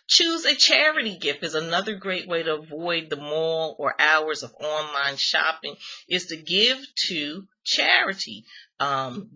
Choose a charity gift is another great way to avoid the mall or hours of online shopping, is to give to charity.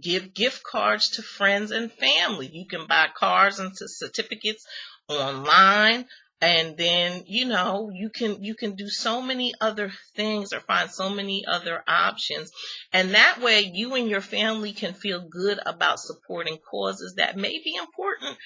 Give gift cards to friends and family. You can buy cards and certificates online. And then, you can do so many other things or find so many other options. And that way you and your family can feel good about supporting causes that may be important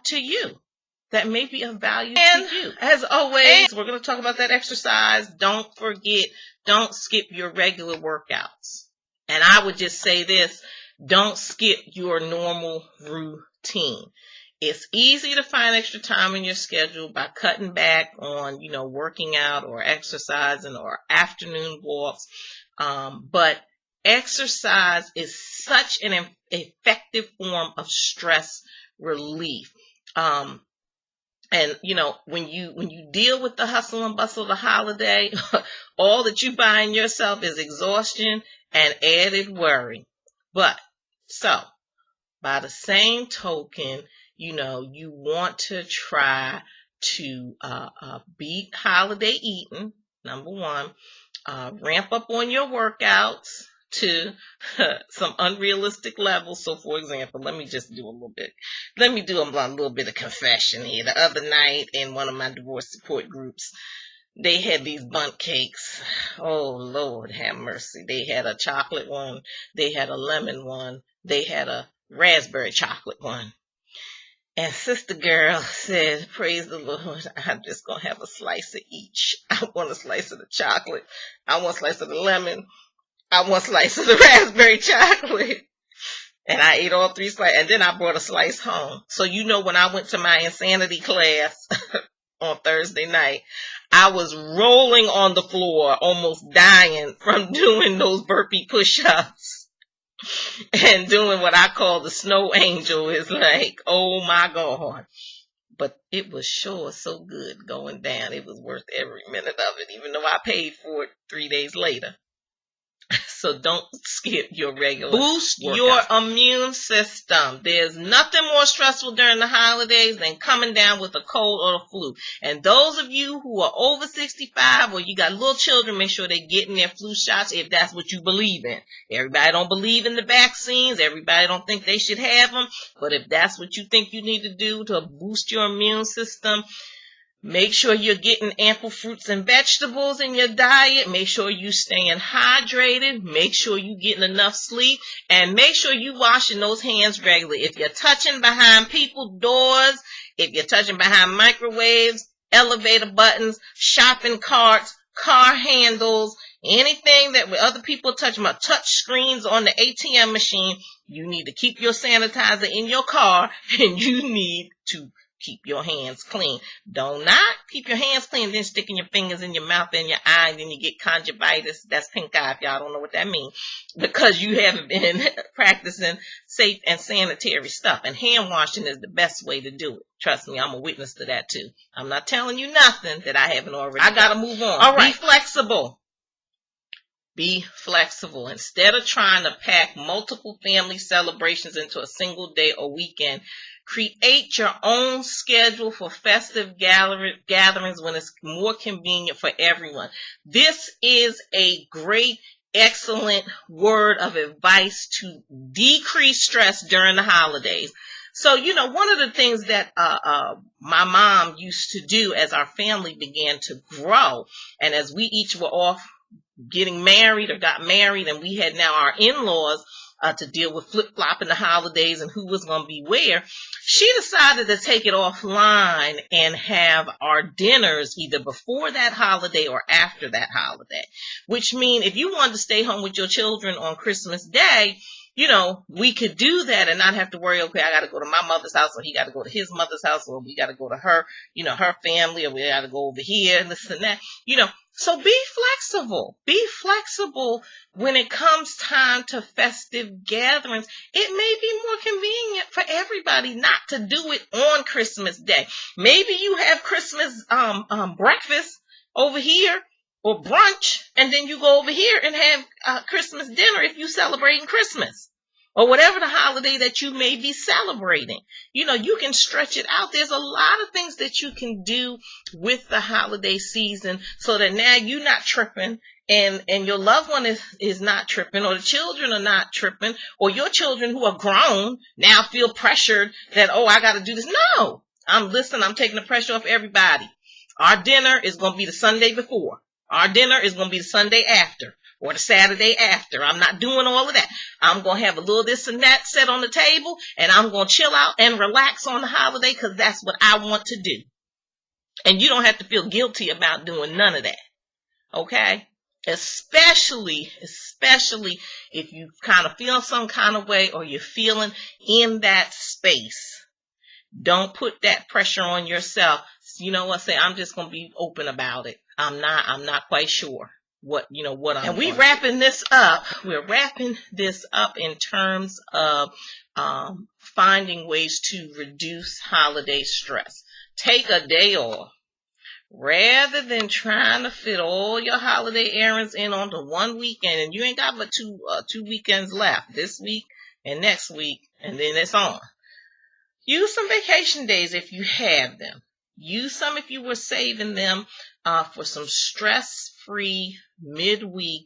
to you, that may be of value to you. As always, we're going to talk about that exercise. Don't forget, don't skip your regular workouts. And I would just say this, don't skip your normal routine. It's easy to find extra time in your schedule by cutting back on, working out or exercising or afternoon walks. But exercise is such an effective form of stress relief. And when you deal with the hustle and bustle of the holiday, all that you find yourself is exhaustion and added worry. But so by the same token, you want to try to beat holiday eating, number one. Ramp up on your workouts to some unrealistic levels. So, for example, let me do a little bit of confession here. The other night in one of my divorce support groups, they had these bundt cakes. Oh, Lord have mercy. They had a chocolate one. They had a lemon one. They had a raspberry chocolate one. And Sister Girl said, praise the Lord, I'm just going to have a slice of each. I want a slice of the chocolate. I want a slice of the lemon. I want a slice of the raspberry chocolate. And I ate all 3 slices. And then I brought a slice home. So when I went to my insanity class on Thursday night, I was rolling on the floor, almost dying from doing those burpee push-ups. And doing what I call the snow angel is like, oh my God. But it was sure so good going down. It was worth every minute of it, even though I paid for it 3 days later. So don't skip your regular Boost workout. Your immune system. There's nothing more stressful during the holidays than coming down with a cold or the flu. And those of you who are over 65 or you got little children, make sure they're getting their flu shots if that's what you believe in. Everybody don't believe in the vaccines. Everybody don't think they should have them. But if that's what you think you need to do to boost your immune system, make sure you're getting ample fruits and vegetables in your diet. Make sure you're staying hydrated. Make sure you're getting enough sleep. And make sure you're washing those hands regularly. If you're touching behind people's doors, if you're touching behind microwaves, elevator buttons, shopping carts, car handles, anything that other people touch screens on the ATM machine, you need to keep your sanitizer in your car and you need to keep your hands clean. Do not keep your hands clean, then sticking your fingers in your mouth and your eye, and then you get conjunctivitis. That's pink eye, if y'all don't know what that means, because you haven't been practicing safe and sanitary stuff. And hand washing is the best way to do it. Trust me, I'm a witness to that too. I'm not telling you nothing that I haven't already done. I gotta move on. All right. Be flexible. Be flexible. Instead of trying to pack multiple family celebrations into a single day or weekend, create your own schedule for festive gatherings when it's more convenient for everyone. This is a great, excellent word of advice to decrease stress during the holidays. So, one of the things that my mom used to do as our family began to grow, and as we each were off getting married or got married, and we had now our in-laws to deal with flip-flopping the holidays and who was going to be where, she decided to take it offline and have our dinners either before that holiday or after that holiday. Which means if you wanted to stay home with your children on Christmas Day, we could do that and not have to worry, okay, I got to go to my mother's house, or he got to go to his mother's house, or we got to go to her, her family, or we got to go over here and this and that, So be flexible. Be flexible when it comes time to festive gatherings. It may be more convenient for everybody not to do it on Christmas Day. Maybe you have Christmas breakfast over here or brunch, and then you go over here and have Christmas dinner if you're celebrating Christmas. or whatever the holiday that you may be celebrating. You can stretch it out. There's a lot of things that you can do with the holiday season so that now you're not tripping and your loved one is not tripping, or the children are not tripping, or your children who are grown now feel pressured that, oh, I got to do this. No, I'm taking the pressure off everybody. Our dinner is going to be the Sunday before. Our dinner is going to be the Sunday after or the Saturday after. I'm not doing all of that. I'm going to have a little this and that set on the table, and I'm going to chill out and relax on the holiday because that's what I want to do. And you don't have to feel guilty about doing none of that. Okay? Especially if you kind of feel some kind of way or you're feeling in that space. Don't put that pressure on yourself. You know what? Say, I'm just going to be open about it. I'm not quite sure what I'm. And we're wrapping this up in terms of finding ways to reduce holiday stress. Take a day off. Rather than trying to fit all your holiday errands in onto one weekend, and you ain't got but two weekends left, this week and next week, and then it's on. Use some vacation days if you have them. Use some if you were saving them for some stress-free midweek.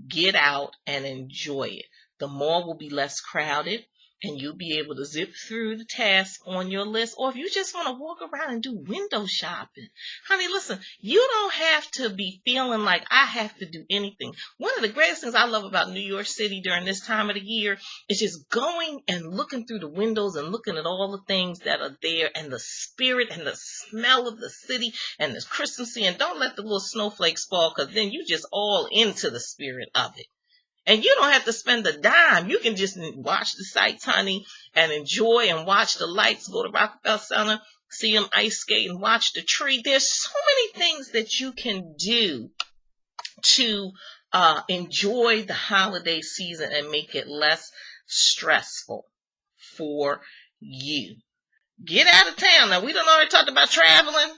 Get out and enjoy it. The mall will be less crowded, and you'll be able to zip through the tasks on your list. Or if you just want to walk around and do window shopping. Honey, listen, you don't have to be feeling like I have to do anything. One of the greatest things I love about New York City during this time of the year is just going and looking through the windows and looking at all the things that are there, and the spirit and the smell of the city and the Christmassy. And don't let the little snowflakes fall, because then you just all into the spirit of it. And you don't have to spend a dime. You can just watch the sights, honey, and enjoy and watch the lights. Go to Rockefeller Center, see them ice skate, and watch the tree. There's so many things that you can do to enjoy the holiday season and make it less stressful for you. Get out of town. Now, we done already talked about traveling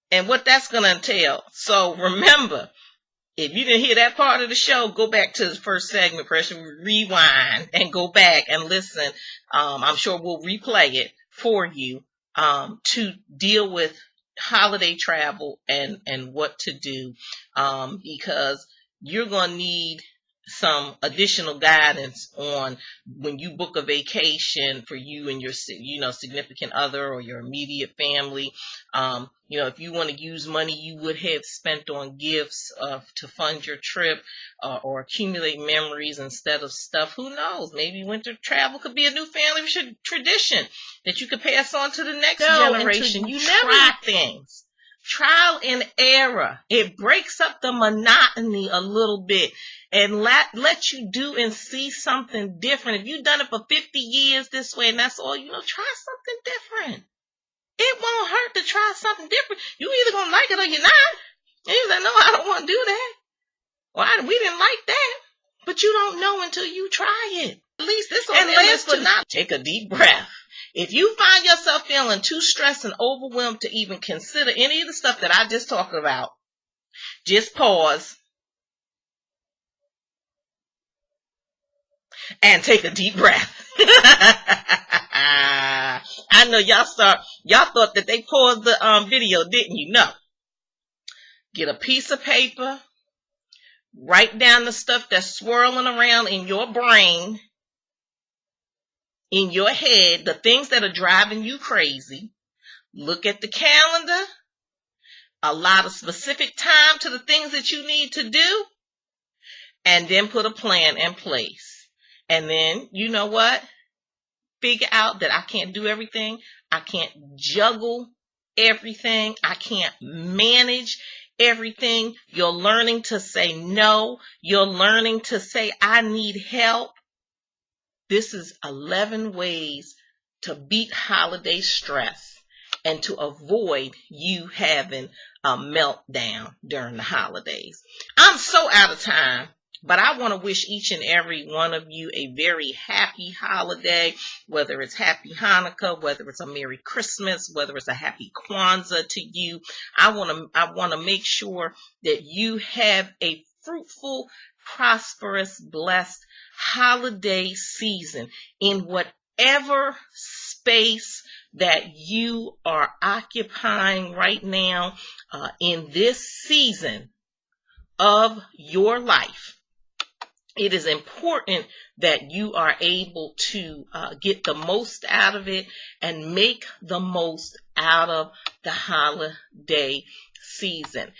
and what that's going to entail. So remember, if you didn't hear that part of the show, go back to the first segment, press rewind, and go back and listen. I'm sure we'll replay it for you to deal with holiday travel and what to do, because you're going to need some additional guidance on when you book a vacation for you and your significant other or your immediate family. If you want to use money you would have spent on gifts to fund your trip or accumulate memories instead of stuff, who knows? Maybe winter travel could be a new family tradition that you could pass on to the next generation. You try things. Trial and error. It breaks up the monotony a little bit and let you do and see something different. If you've done it for 50 years this way and that's all, try something different. It won't hurt to try something different. You either going to like it or you're not. And you say, no, I don't want to do that. Or we didn't like that. But you don't know until you try it. At least this on the list to not take a deep breath. If you find yourself feeling too stressed and overwhelmed to even consider any of the stuff that I just talked about, just pause and take a deep breath. I know y'all thought that they paused the video, didn't you? No. Get a piece of paper, write down the stuff that's swirling around in your brain, in your head, the things that are driving you crazy. Look at the calendar. Allot a specific time to the things that you need to do. And then put a plan in place. And then, you know what? Figure out that I can't do everything. I can't juggle everything. I can't manage everything. You're learning to say no. You're learning to say, I need help. This is 11 ways to beat holiday stress and to avoid you having a meltdown during the holidays. I'm so out of time, but I want to wish each and every one of you a very happy holiday, whether it's happy Hanukkah, whether it's a Merry Christmas, whether it's a happy Kwanzaa to you. I want to make sure that you have a fruitful, prosperous, blessed holiday season in whatever space that you are occupying right now in this season of your life. It is important that you are able to get the most out of it and make the most out of the holiday season.